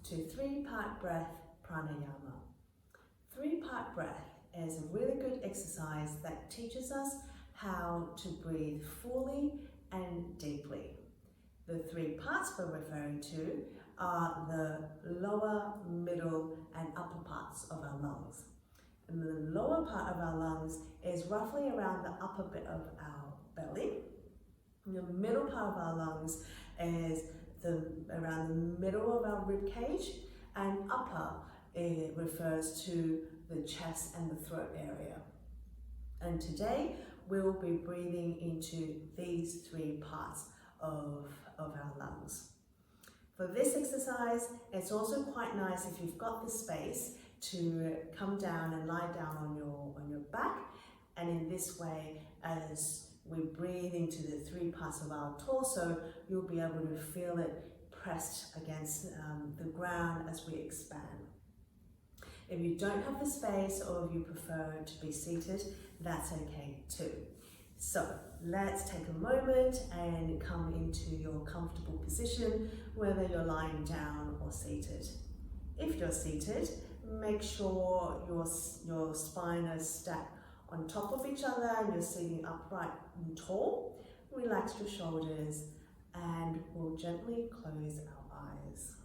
to three-part breath pranayama. Three-part breath is a really good exercise that teaches us how to breathe fully and deeply. The three parts we're referring to are the lower, middle and upper parts of our lungs. And the lower part of our lungs is roughly around the upper bit of our belly. And the middle part of our lungs is around the middle of our rib cage, and upper it refers to the chest and the throat area. And today we'll be breathing into these three parts of our lungs. For this exercise, it's also quite nice if you've got the space to come down and lie down on your back, and in this way, as we breathe into the three parts of our torso, you'll be able to feel it pressed against the ground as we expand. If you don't have the space, or if you prefer to be seated, that's okay too. So let's take a moment and come into your comfortable position, whether you're lying down or seated. If you're seated, make sure your spine is stacked on top of each other and you're sitting upright and tall. Relax your shoulders and we'll gently close our eyes.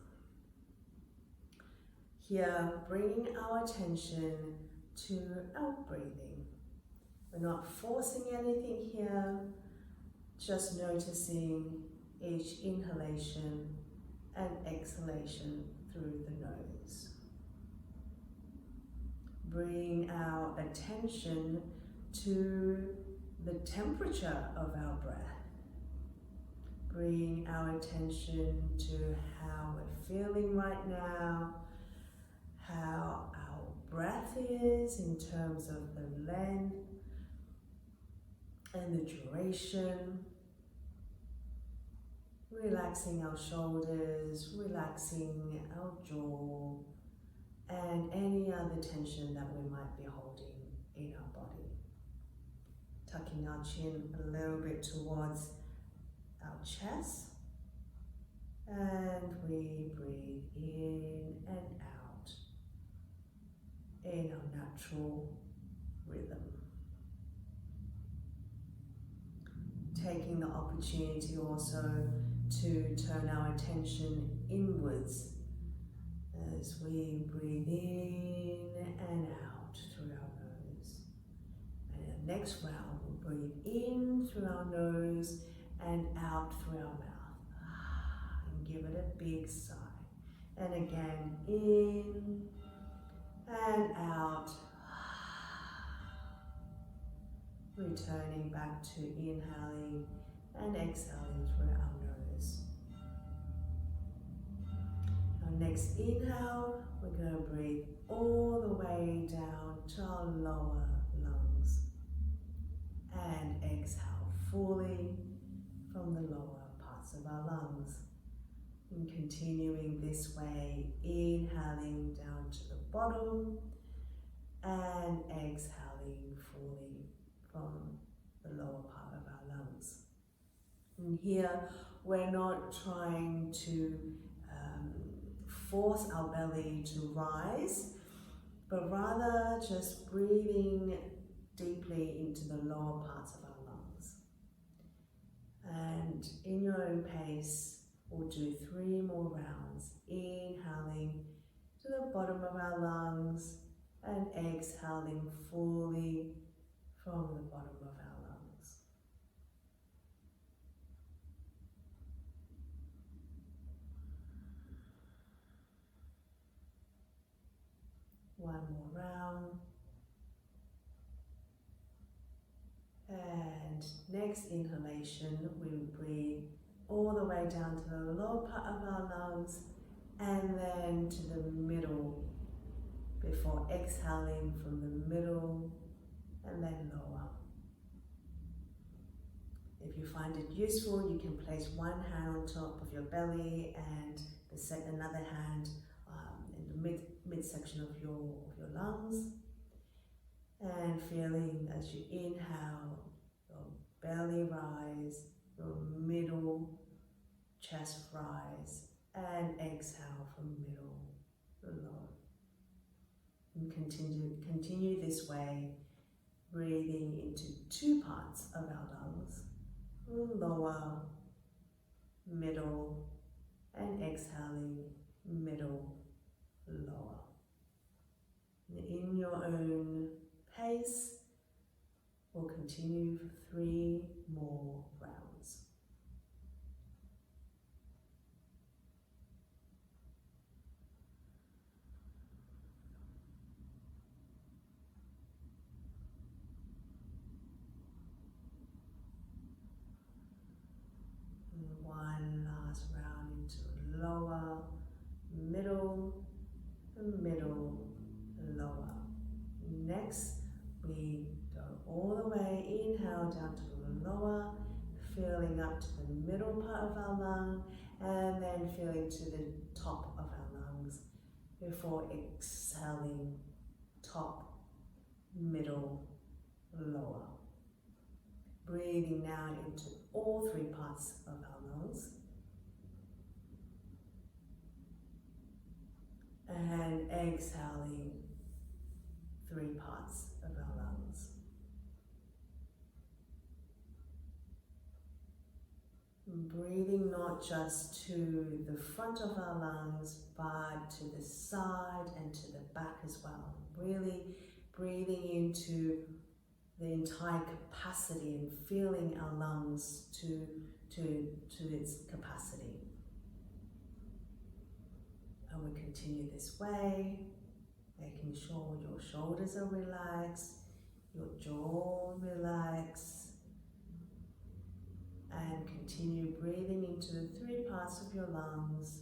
Here, bringing our attention to our breathing. We're not forcing anything here, just noticing each inhalation and exhalation through the nose. Bring our attention to the temperature of our breath. Bring our attention to how we're feeling right now, how our breath is in terms of the length and the duration. Relaxing our shoulders, relaxing our jaw, and any other tension that we might be holding in our body. Tucking our chin a little bit towards our chest, and we breathe in and out in our natural rhythm. Taking the opportunity also to turn our attention inwards as we breathe in and out through our nose. And in the next round, we'll breathe in through our nose and out through our mouth. And give it a big sigh. And again, in and out. Returning back to inhaling and exhaling through our nose. Our next inhale, we're going to breathe all the way down to our lower lungs. And exhale fully from the lower parts of our lungs. And continuing this way, inhaling down to the bottom and exhaling fully from the lower part of our lungs. And here we're not trying to force our belly to rise, but rather just breathing deeply into the lower parts of our lungs. And in your own pace, we'll do 3 more rounds, inhaling to the bottom of our lungs and exhaling fully from the bottom of our lungs. One more round. And next inhalation, we breathe all the way down to the lower part of our lungs and then to the middle before exhaling from the middle and then lower. If you find it useful, you can place one hand on top of your belly and another hand in the midsection of your lungs. And feeling as you inhale, your belly rise, your middle chest rise, and exhale from middle, low. And continue this way, breathing into two parts of our lungs, lower, middle, and exhaling, middle, lower. And in your own pace, we'll continue for 3 more rounds. And one last round into lower, middle, and middle, lower. Next, we go all the way, inhale down to the lower, feeling up to the middle part of our lung, and then feeling to the top of our lungs before exhaling, top, middle, lower. Breathing now into all 3 parts of our lungs. And exhaling 3 parts of our lungs. Breathing not just to the front of our lungs, but to the side and to the back as well. Really breathing into the entire capacity and feeling our lungs to its capacity. And we continue this way, making sure your shoulders are relaxed, your jaw relaxed, and continue breathing into the 3 parts of your lungs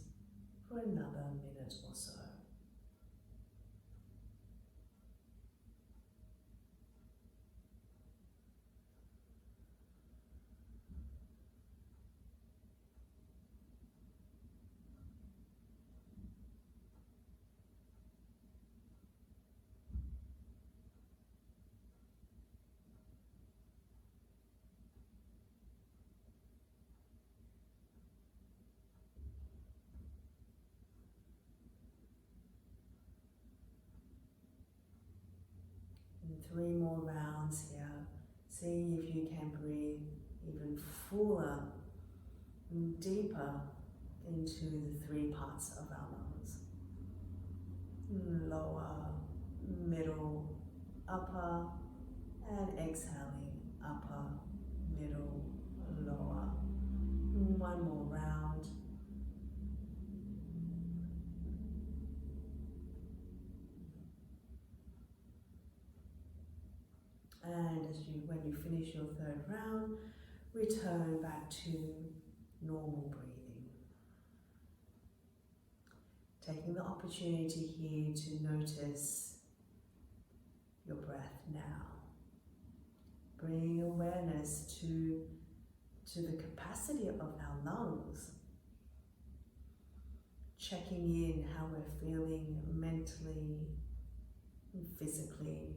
for another minute or so. And 3 more rounds here. See if you can breathe even fuller and deeper into the 3 parts of our lungs. Lower, middle, upper, and exhaling, upper, middle, lower. 1 more round. And when you finish your 3rd round, return back to normal breathing. Taking the opportunity here to notice your breath now. Bringing awareness to the capacity of our lungs. Checking in how we're feeling mentally, and physically,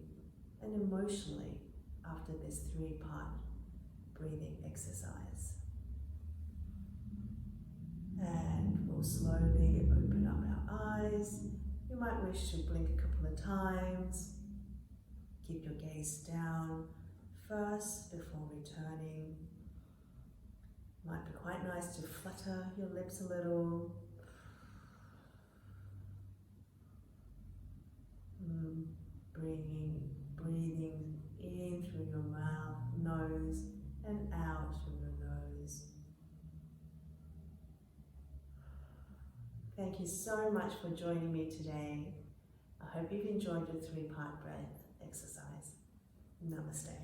and emotionally after this 3-part breathing exercise. And we'll slowly open up our eyes. You might wish to blink a couple of times. Keep your gaze down first before returning. Might be quite nice to flutter your lips a little. Breathing in through your mouth, nose, and out through your nose. Thank you so much for joining me today. I hope you've enjoyed your 3-part breath exercise. Namaste.